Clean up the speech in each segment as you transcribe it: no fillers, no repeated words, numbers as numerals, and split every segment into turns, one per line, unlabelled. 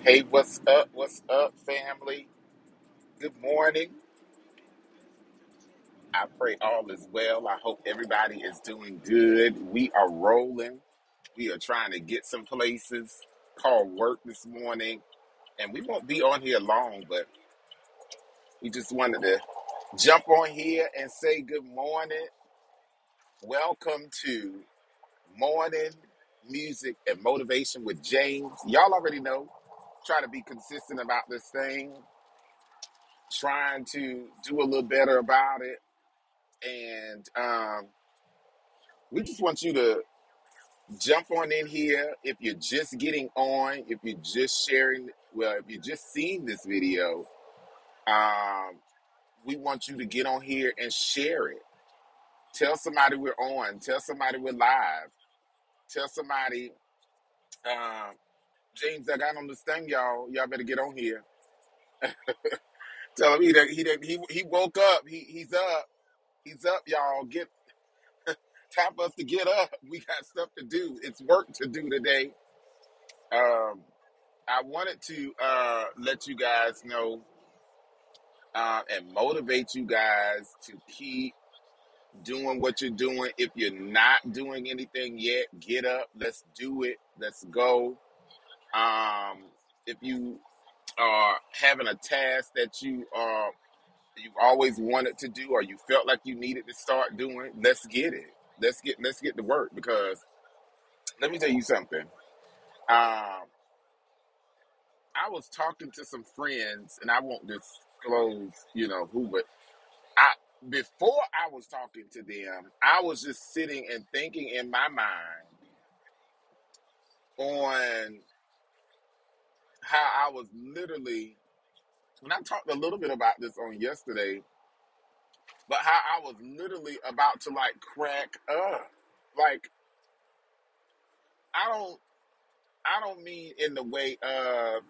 Hey, what's up? What's up, family? Good morning. I pray all is well. I hope everybody is doing good. We are rolling. We are trying to get some places called work this morning, and we won't be on here long, but we just wanted to jump on here and say good morning. Welcome to Morning Music and Motivation with James. Y'all already know, try to be consistent about this thing, trying to do a little better about it. And we just want you to jump on in here. If you're just getting on, if you're just sharing, well, if you're just seeing this video, um, we want you to get on here and share it. Tell somebody we're on. Tell somebody we're live. Tell somebody, um, James, I got on this thing, y'all. Y'all better get on here. Tell him he woke up. He's up. He's up, y'all. Get time for us to get up. We got stuff to do. It's work to do today. Um, I wanted to let you guys know and motivate you guys to keep doing what you're doing. If you're not doing anything yet, get up. Let's do it. Let's go. If you are having a task that you've always wanted to do, or you felt like you needed to start doing, let's get it. Let's get to work, because let me tell you something. Um, I was talking to some friends, and I won't disclose, who, but I before I was talking to them, I was just sitting and thinking in my mind on how I was literally, and I talked a little bit about this on yesterday, but how I was literally about to like crack up. Like I don't, I don't mean in the way of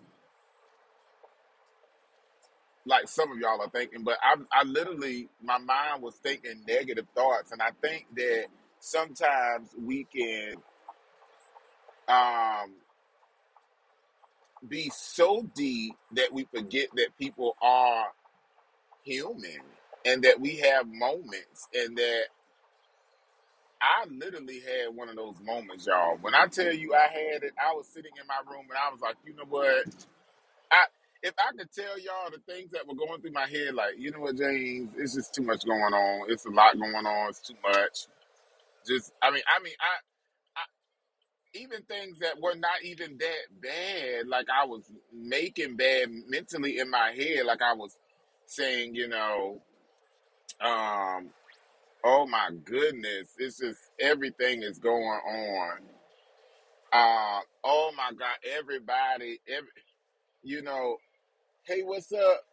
like some of y'all are thinking, but I literally, my mind was thinking negative thoughts, and I think that sometimes we can um, be so deep that we forget that people are human, and that we have moments, and that I literally had one of those moments, y'all. When I tell you I had it, I was sitting in my room and I was like, you know what? I if I could tell y'all the things that were going through my head, like, you know what, James, it's just too much going on. It's a lot going on. It's too much. Just, I even things that were not even that bad, like I was making bad mentally in my head, like I was saying, um, oh my goodness, it's just everything is going on. Oh my God, you know, hey, what's up,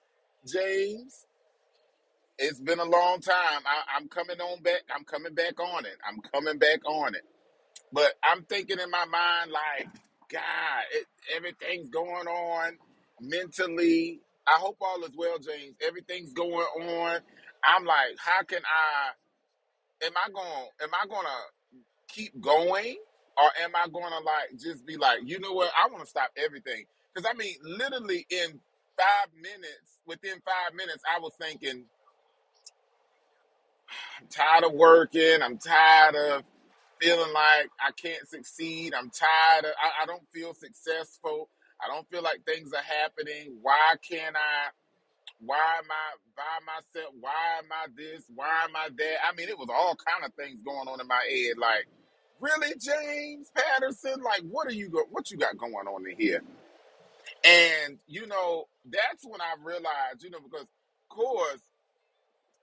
James? It's been a long time. I'm coming on back. I'm coming back on it. I'm coming back on it. But I'm thinking in my mind, like, God, everything's going on mentally. I hope all is well, James. Everything's going on. I'm like, how can am I gonna keep going? Or am I gonna like just be like, you know what? I want to stop everything. Because I mean, literally in 5 minutes, within 5 minutes, I was thinking, I'm tired of working. I'm tired of feeling like I can't succeed. I'm tired of, I don't feel successful. I don't feel like things are happening. Why can't I? Why am I by myself? Why am I this? Why am I that? I mean, it was all kind of things going on in my head. Like, really, James Patterson? Like, what you got going on in here? And that's when I realized, because of course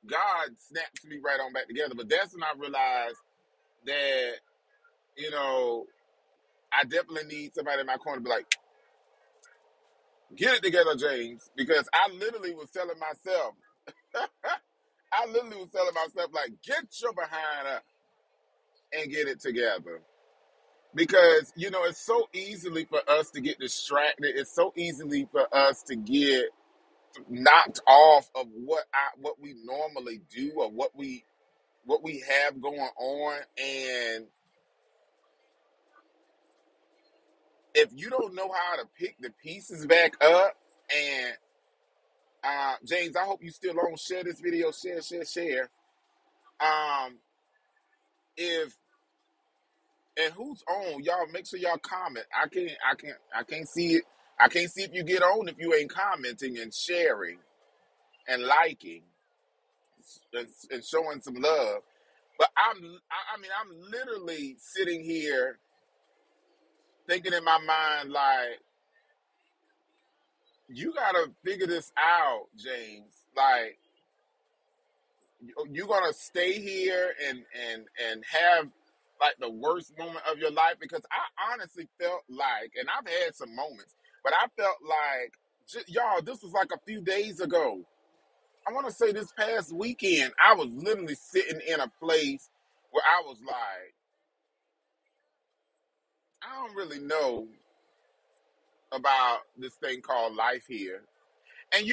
God snaps me right on back together. But that's when I realized that, you know, I definitely need somebody in my corner to be like, get it together, James. Because I literally was telling myself, like, get your behind up and get it together. Because, it's so easily for us to get distracted. It's so easily for us to get knocked off of what we normally do, or what we have going on. And if you don't know how to pick the pieces back up, and James, I hope you still on. Share this video. Share. Um, if and who's on, y'all make sure y'all comment. I can't see it. I can't see if you get on if you ain't commenting and sharing and liking and showing some love. But I mean, I'm literally sitting here thinking in my mind like, you gotta figure this out, James. Like, you're gonna stay here and have like the worst moment of your life, because I honestly felt like, and I've had some moments, but I felt like, y'all, this was like a few days ago. I want to say this past weekend, I was literally sitting in a place where I was like, I don't really know about this thing called life here. And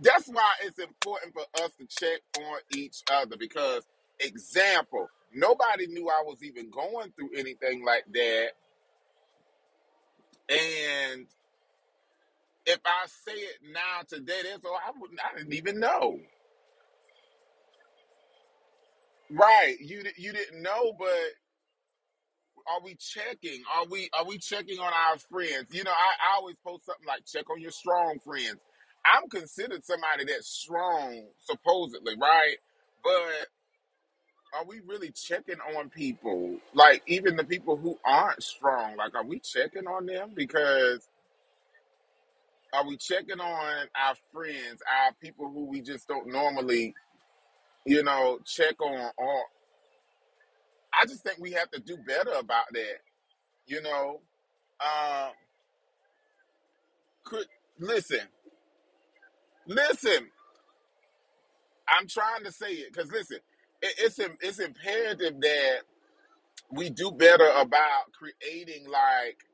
that's why it's important for us to check on each other, because, example, nobody knew I was even going through anything like that. And if I say it now today, I didn't even know. Right. You didn't know, but are we checking? Are we checking on our friends? I always post something like, check on your strong friends. I'm considered somebody that's strong, supposedly, right? But are we really checking on people? Like, even the people who aren't strong, like, are we checking on them? Because are we checking on our friends, our people who we just don't normally, check on? Or I just think we have to do better about that. You know, uh, could listen, listen. I'm trying to say it because, listen, it's imperative that we do better about creating like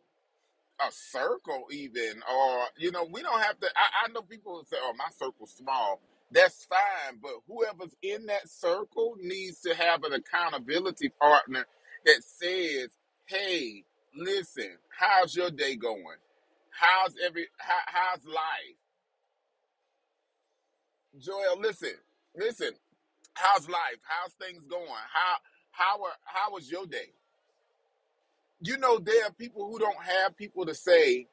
a circle, even, or we don't have to. I know people say, oh, my circle's small. That's fine, but whoever's in that circle needs to have an accountability partner that says, hey, listen, how's your day going? How's life? Joel, listen, how's life? How's things going? How was your day? There are people who don't have people to say,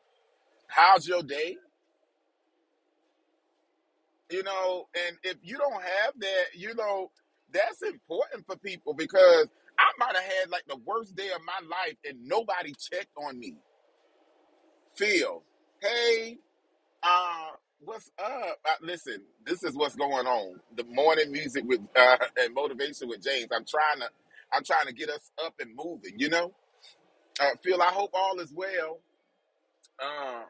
how's your day? And if you don't have that, that's important for people, because I might have had like the worst day of my life and nobody checked on me. Phil, hey, what's up? Listen, this is what's going on. The morning music with and motivation with James. I'm trying to get us up and moving. Phil, I hope all is well. Uh,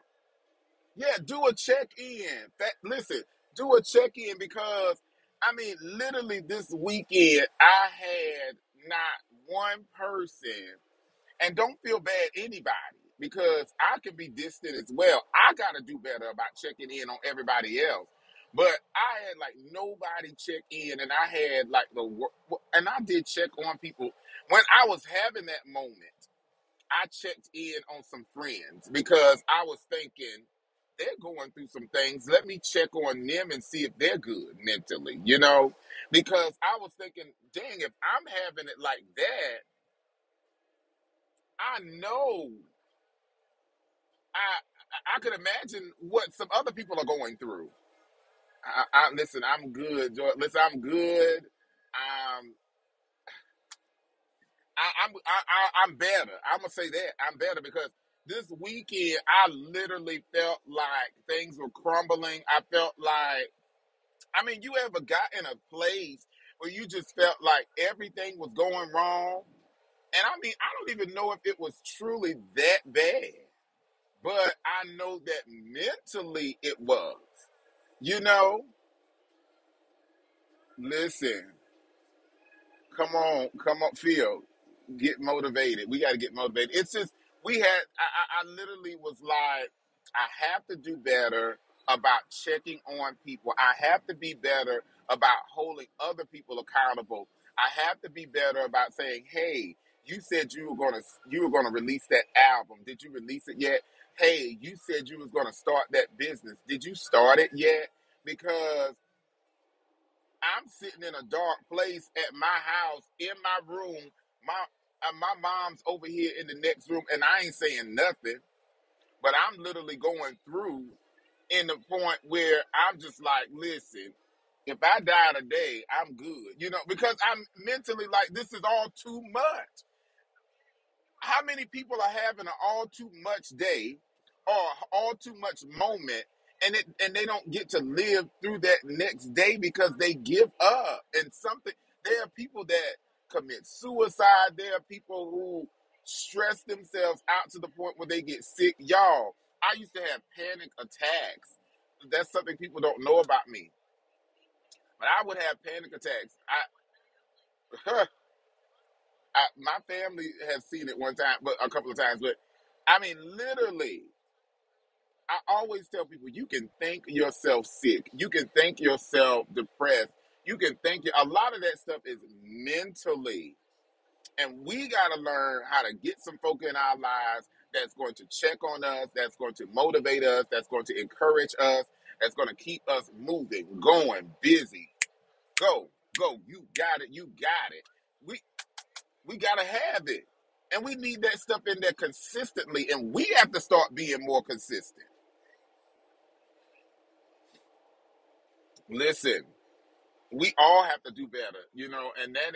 Yeah, do a check in. Listen, do a check in, because I mean, literally this weekend, I had not one person, and don't feel bad, anybody, because I can be distant as well. I got to do better about checking in on everybody else. But I had like nobody check in, and I had like and I did check on people when I was having that moment. I checked in on some friends because I was thinking they're going through some things. Let me check on them and see if they're good mentally, because I was thinking, dang, if I'm having it like that, I know I could imagine what some other people are going through. Listen, I'm good, Joy. Listen, I'm good. Um, I'm better. I'm gonna say that I'm better, because this weekend I literally felt like things were crumbling. I felt like, I mean, you ever got in a place where you just felt like everything was going wrong? And I mean, I don't even know if it was truly that bad, but I know that mentally it was. You know, Listen, come on, Phil, get motivated. We got to get motivated. It's just, I literally was like, I have to do better about checking on people. I have to be better about holding other people accountable. I have to be better about saying, hey, You said you were gonna release that album. Did you release it yet? Hey, you said you was gonna start that business. Did you start it yet? Because I'm sitting in a dark place at my house in my room. My mom's over here in the next room, and I ain't saying nothing. But I'm literally going through in the point where I'm just like, listen, if I die today, I'm good, because I'm mentally like, this is all too much. How many people are having an all too much day or all too much moment, and they don't get to live through that next day because they give up? And something, there are people that commit suicide. There are people who stress themselves out to the point where they get sick. Y'all, I used to have panic attacks. That's something people don't know about me. But I would have panic attacks. My family has seen it one time, but a couple of times. But I mean, literally, I always tell people you can think yourself sick. You can think yourself depressed. You can think a lot of that stuff is mentally. And we got to learn how to get some folk in our lives that's going to check on us, that's going to motivate us, that's going to encourage us, that's going to keep us moving, going, busy. Go, go. You got it. You got it. We got to have it. And we need that stuff in there consistently. And we have to start being more consistent. Listen, we all have to do better, and that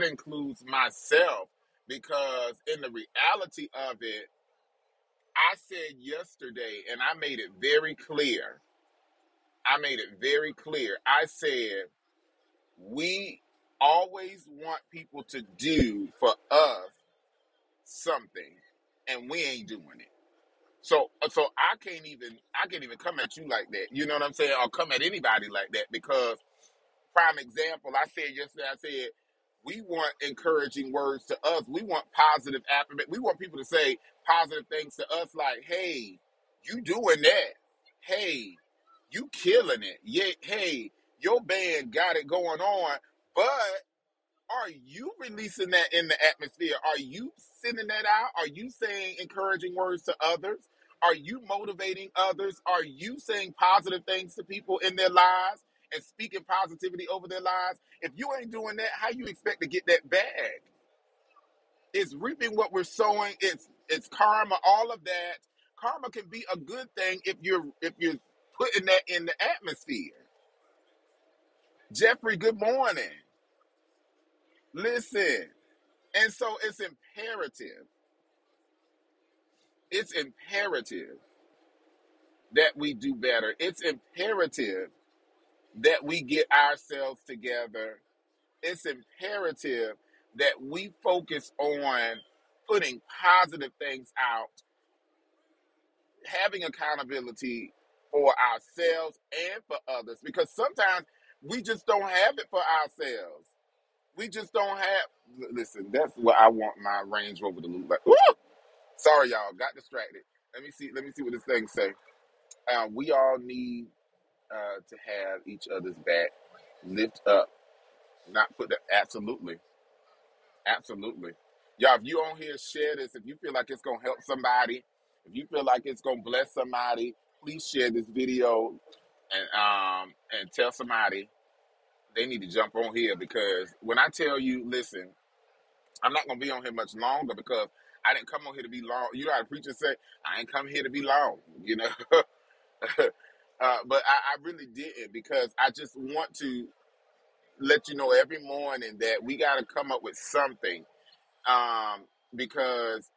includes myself, because in the reality of it, I said yesterday, and I made it very clear. I said, we always want people to do for us something, and we ain't doing it. So I can't even come at you like that. You know what I'm saying? Or come at anybody like that, because prime example, I said yesterday, we want encouraging words to us. We want positive affirmation. We want people to say positive things to us, like, hey, you doing that. Hey, you killing it. Yeah, hey, your band got it going on. But are you releasing that in the atmosphere? Are you sending that out? Are you saying encouraging words to others? Are you motivating others? Are you saying positive things to people in their lives and speaking positivity over their lives? If you ain't doing that, how you expect to get that back? It's reaping what we're sowing. It's karma. All of that. Karma can be a good thing if you're putting that in the atmosphere. Jeffrey, good morning. Listen. And so it's imperative that we do better. It's imperative that we get ourselves together. It's imperative that we focus on putting positive things out, having accountability for ourselves and for others, because sometimes we just don't have it for ourselves. We just don't have. Listen, that's what I want my Range Rover to look like. Woo! Sorry, y'all, got distracted. Let me see. Let me see what this thing say. We all need to have each other's back, lift up, not put that. Absolutely, absolutely. Y'all, if you on here, share this. If you feel like it's gonna help somebody, if you feel like it's gonna bless somebody, please share this video and tell somebody they need to jump on here, because when I tell you, listen, I'm not gonna be on here much longer, because I didn't come on here to be long. You know how the preachers say, I ain't come here to be long, but I really didn't, because I just want to let you know every morning that we got to come up with something, because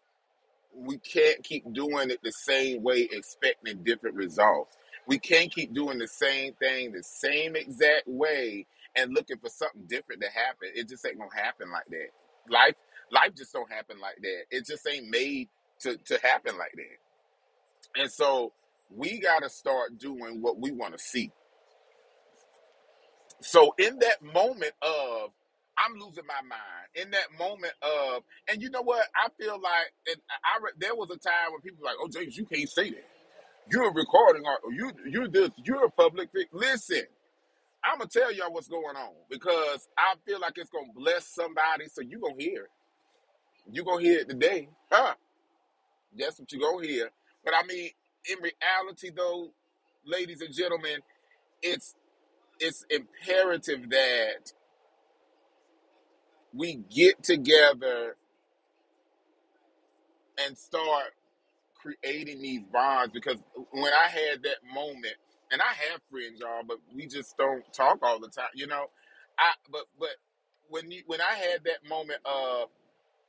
we can't keep doing it the same way expecting different results. We can't keep doing the same thing the same exact way and looking for something different to happen. It just ain't gonna happen like that. Life just don't happen like that. It just ain't made to happen like that. And so we got to start doing what we want to see. So in that moment of I'm losing my mind, in that moment of, and you know what, I feel like, and there was a time when people were like, oh, James, you can't say that. You're a recording art, or you're this, you're a public figure. Listen, I'm gonna tell y'all what's going on, because I feel like it's gonna bless somebody, so you gonna hear it. You gonna hear it today, huh? That's what you gonna hear. But I mean, in reality, though, ladies and gentlemen, it's it's imperative that we get together and start creating these bonds. Because when I had that moment, and I have friends, y'all, but we just don't talk all the time, you know. But when I had that moment of,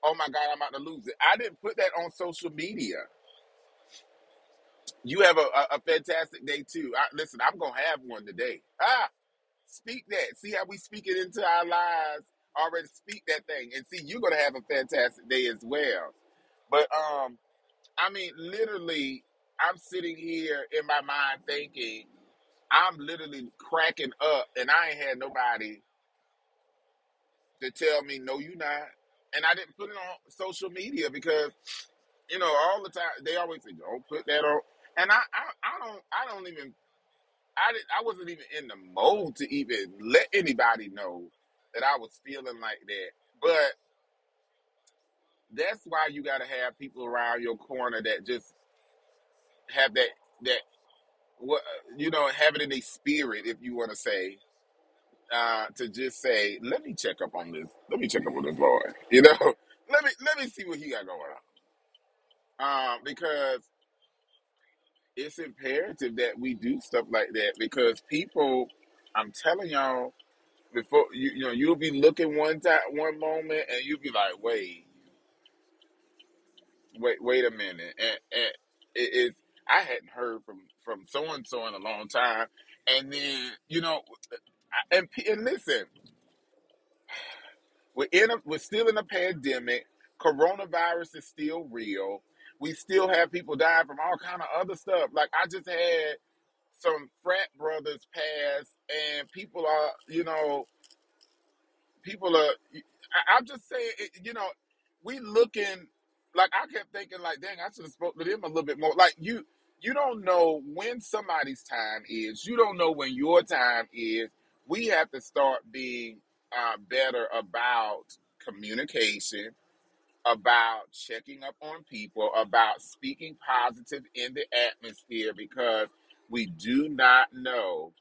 oh my God, I'm about to lose it, I didn't put that on social media. You have a fantastic day too. Listen, I'm gonna have one today. Speak that. See how we speak it into our lives. Already speak that thing, and see you're gonna have a fantastic day as well. But I mean, literally, I'm sitting here in my mind thinking, I'm literally cracking up, and I ain't had nobody to tell me, no, you not. And I didn't put it on social media because, all the time they always say, don't put that on. And I don't even, I wasn't even in the mode to even let anybody know that I was feeling like that. But that's why you got to have people around your corner that just have that what have it in their spirit, if you want to say, to just say, let me check up on this. Let me check up on this boy. Let me see what he got going on. Because it's imperative that we do stuff like that because people, I'm telling y'all, before you'll be looking one moment, and you'll be like, wait a minute, and it I hadn't heard from so and so in a long time, and then and listen, we're still in a pandemic. Coronavirus is still real. We still have people dying from all kind of other stuff. Like I just had some frat brothers pass, and people are. I'm just saying, we looking like I kept thinking, like, dang, I should have spoke to them a little bit more. Like you don't know when somebody's time is. You don't know when your time is. We have to start being better about communication, about checking up on people, about speaking positive in the atmosphere because we do not know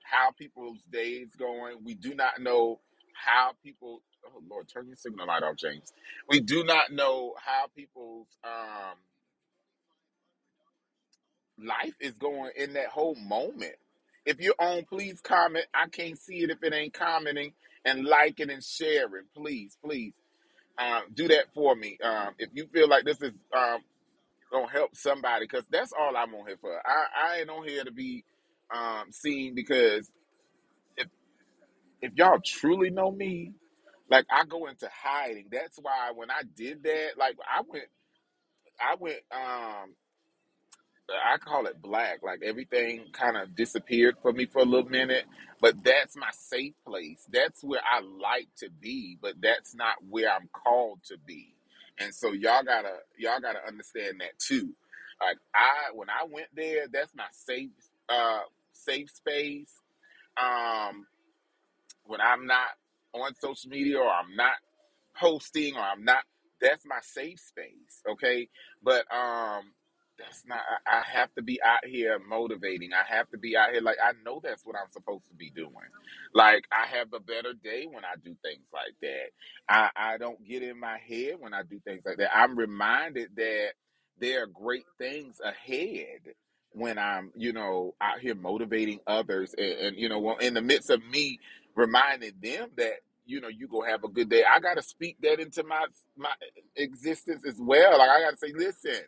how people's days going. We do not know how people. Oh Lord, turn your signal light off, James. We do not know how people's life is going in that whole moment. If you're on, please comment. I can't see it if it ain't commenting and liking and sharing. Please, please, do that for me. If you feel like this is gonna help somebody, because that's all I'm on here for. I ain't on here to be seen because if y'all truly know me, like I go into hiding. That's why when I did that, like I went I call it black. Like everything kind of disappeared for me for a little minute, but that's my safe place. That's where I like to be, but that's not where I'm called to be. And so y'all gotta understand that too. Like when I went there, that's my safe space. Um, when I'm not on social media or I'm not posting or I'm not, that's my safe space, okay? But that's not, I have to be out here motivating. I have to be out here, like, I know that's what I'm supposed to be doing. Like, I have a better day when I do things like that. I don't get in my head when I do things like that. I'm reminded that there are great things ahead when I'm, out here motivating others, and in the midst of me reminding them that you gonna have a good day. I gotta speak that into my existence as well. Like I gotta say, listen,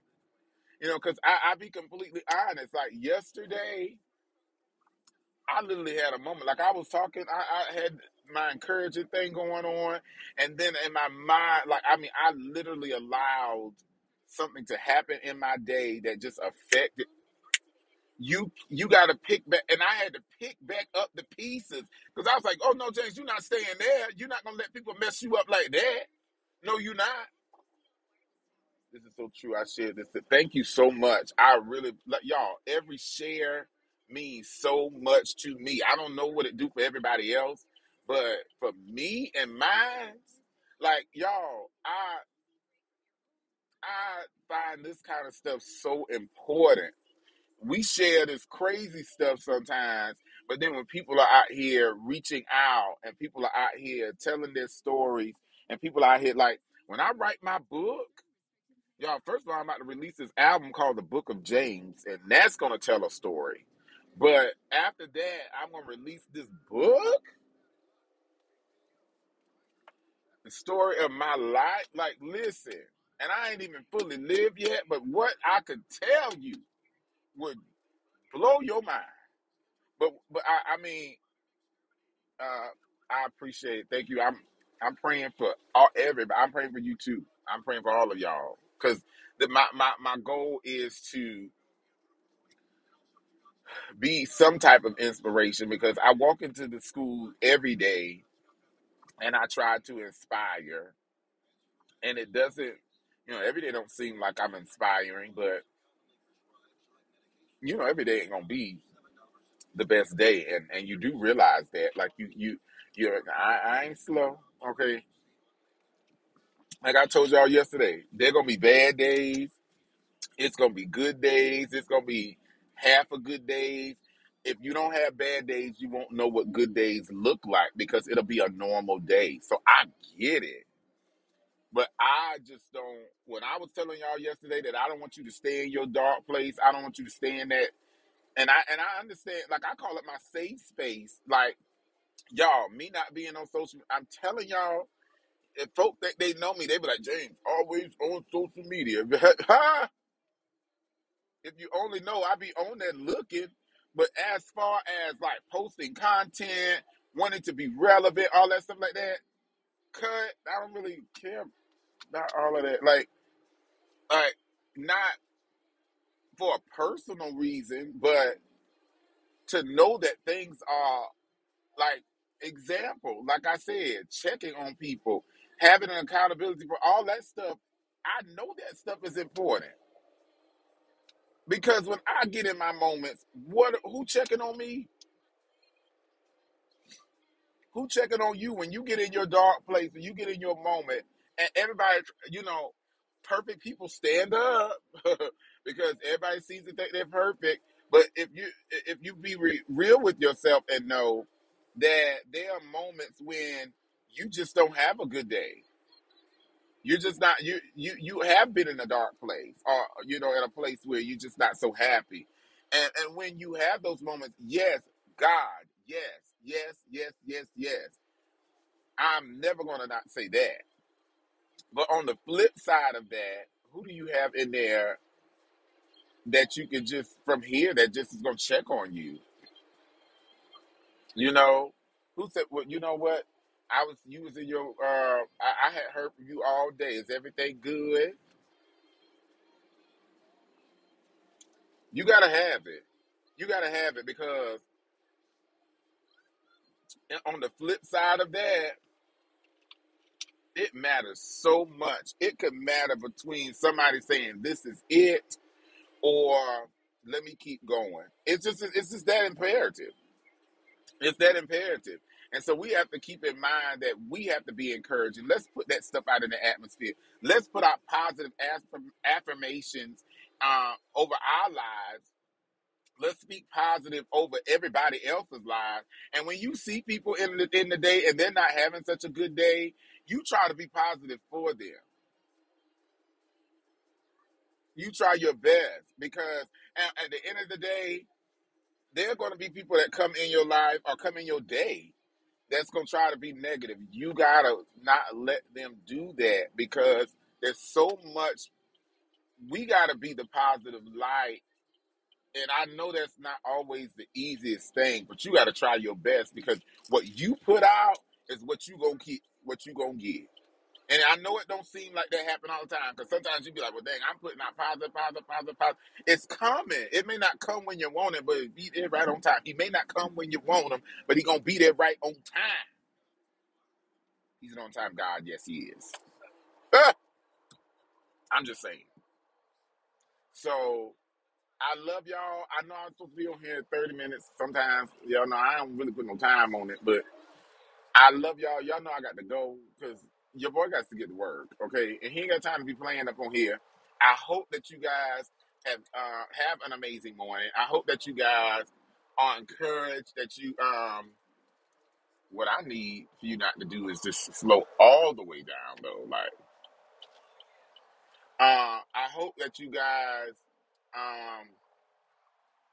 because I be completely honest. Like yesterday, I literally had a moment. Like I was talking, I had my encouraging thing going on, and then in my mind, like I literally allowed something to happen in my day that just affected you got to pick back, and I had to pick back up the pieces because I was like, oh no, James, you're not staying there. You're not gonna let people mess you up like that. No, you're not. This is so true. I shared this. Thank you so much. I really like y'all. Every share means so much to me. I don't know what it do for everybody else, but for me and mine. Like y'all, I find this kind of stuff so important. We share this crazy stuff sometimes, but then when people are out here reaching out and people are out here telling their stories and people out here like when I write my book, y'all, first of all, I'm about to release this album called The Book of James, and that's gonna tell a story. But after that, I'm gonna release this book, the story of my life. Like, listen, and I ain't even fully lived yet, but what I could tell you would blow your mind. But I mean, I appreciate it. Thank you. I'm praying for all everybody. I'm praying for you too. I'm praying for all of y'all because my goal is to be some type of inspiration because I walk into the school every day and I try to inspire, and it doesn't. Every day don't seem like I'm inspiring, but every day ain't gonna be the best day, and you do realize that, like I ain't slow, okay. Like I told y'all yesterday, there gonna be bad days. It's gonna be good days. It's gonna be half a good days. If you don't have bad days, you won't know what good days look like because it'll be a normal day. So I get it, but I just don't. When I was telling y'all yesterday that I don't want you to stay in your dark place, I don't want you to stay in that. And I understand. Like I call it my safe space. Like y'all, me not being on social. I'm telling y'all, if folk think they know me, they be like, James, always on social media. If you only know, I be on there looking. But as far as like posting content, wanting to be relevant, all that stuff like that, cut. I don't really care about all of that. Like not for a personal reason, but to know that things are like example. Like I said, checking on people, having an accountability for all that stuff. I know that stuff is important because when I get in my moments, who checking on me? Who checking on you when you get in your dark place, when you get in your moment, and everybody, perfect people stand up because everybody sees that they're perfect. But if you be real with yourself and know that there are moments when you just don't have a good day. You're just not you have been in a dark place or in a place where you're just not so happy. And when you have those moments, yes, God, yes, yes, yes, yes, yes. I'm never gonna not say that. But on the flip side of that, who do you have in there that you can just from here that just is gonna check on you? You know, who said? Well, you know what? You was in your. I had heard from you all day. Is everything good? You gotta have it. You gotta have it because on the flip side of that, it matters so much. It could matter between somebody saying this is it or let me keep going. It's just that imperative. It's that imperative. And so we have to keep in mind that we have to be encouraging. Let's put that stuff out in the atmosphere. Let's put out positive affirmations over our lives. Let's speak positive over everybody else's lives. And when you see people in the day and they're not having such a good day, you try to be positive for them. You try your best because at the end of the day, there are going to be people that come in your life or come in your day that's going to try to be negative. You got to not let them do that because there's so much. We got to be the positive light. And I know that's not always the easiest thing, but you got to try your best because what you put out is what you going to keep, what you going to get. And I know it don't seem like that happen all the time because sometimes you be like, well, dang, I'm putting out positive, positive, positive, positive. It's coming. It may not come when you want it, but it be there right on time. He may not come when you want him, but he going to be there right on time. He's an on-time God. Yes, he is. I'm just saying. So, I love y'all. I know I'm supposed to be on here in 30 minutes. Sometimes, y'all know I don't really put no time on it, but I love y'all. Y'all know I got to go because your boy got to get to work, okay? And he ain't got time to be playing up on here. I hope that you guys have an amazing morning. I hope that you guys are encouraged. That you what I need for you not to do is just slow all the way down though. Like I hope that you guys um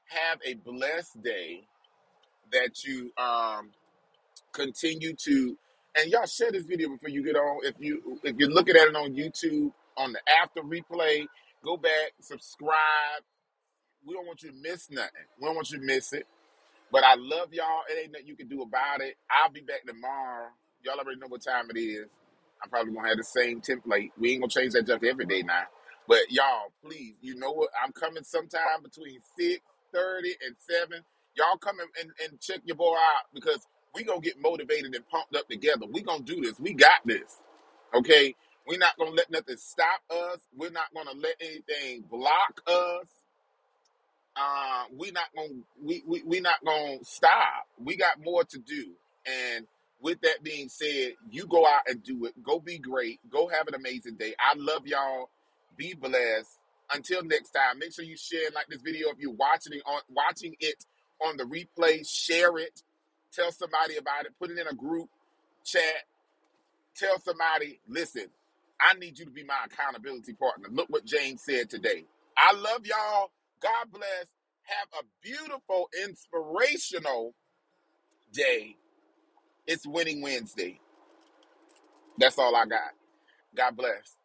have a blessed day. That you continue to, and y'all share this video before you get on. If you're looking at it on YouTube on the after replay, go back, subscribe. We don't want you to miss nothing. We don't want you to miss it. But I love y'all. It ain't nothing you can do about it. I'll be back tomorrow. Y'all already know what time it is. I'm probably gonna have the same template. We ain't gonna change that junk every day now. But y'all, please, you know what? I'm coming sometime between 6:30 and 7. Y'all come and check your boy out because we gonna get motivated and pumped up together. We gonna do this. We got this. Okay? We're not gonna let nothing stop us. We're not gonna let anything block us. We not gonna stop. We got more to do. And with that being said, you go out and do it. Go be great. Go have an amazing day. I love y'all. Be blessed. Until next time, make sure you share and like this video if you're watching it on the replay. Share it. Tell somebody about it. Put it in a group chat. Tell somebody, listen, I need you to be my accountability partner. Look what James said today. I love y'all. God bless. Have a beautiful, inspirational day. It's Winning Wednesday. That's all I got. God bless.